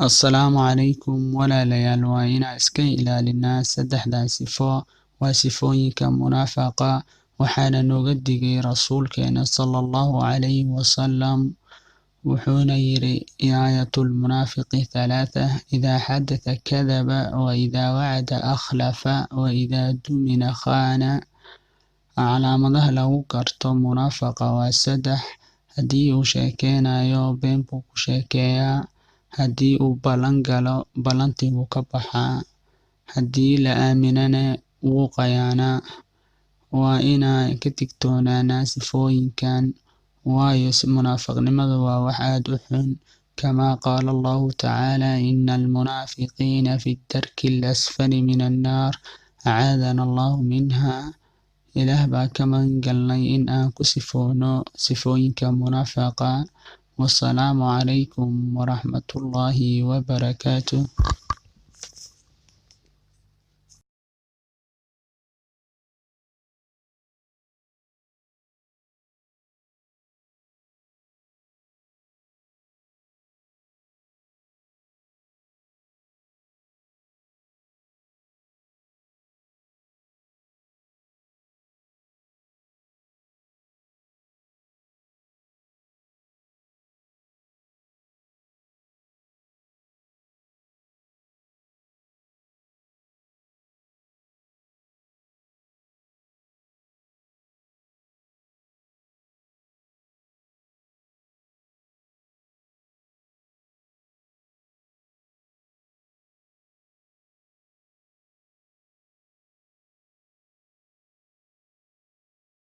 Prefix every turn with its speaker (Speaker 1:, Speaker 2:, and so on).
Speaker 1: Assalaamu calaykum walaalayaal, waa inaan iska ilaalinaa saddexdan sifo. Waa sifooyinka munaafaqa, waxaana nooga digay rasuulkeena sallallahu calayhi wasallam. wuxuuna yidhi aayatul munaafiqi thalaatha: idaa xadatha kadaba, wa idaa wacada akhlafa, wa idaa dumina khaana. Calaamadaha lagu garto munaafaqa waa saddex: haddii uu sheekeynayo, been buu ku sheekeeyaa; haddii uu ballan galo, ballantii buu ka baxaa; haddii la aaminana, wuu khayaanaa. Waa inaan ka digtoonaanaa sifooyinkan, waayo munaafiqnimadu waa wax aad u xun. Kamaa qaala Allahu tacaala: ina almunaafiqiina fi darki alasfali min annaar, acaadana Allahu minha. Ilaah baa ka magan galnay in aan ku sifoono sifooyinka munaafaqa. Wassalaamu calaykum waraxmatullaahi wabarakaatuh.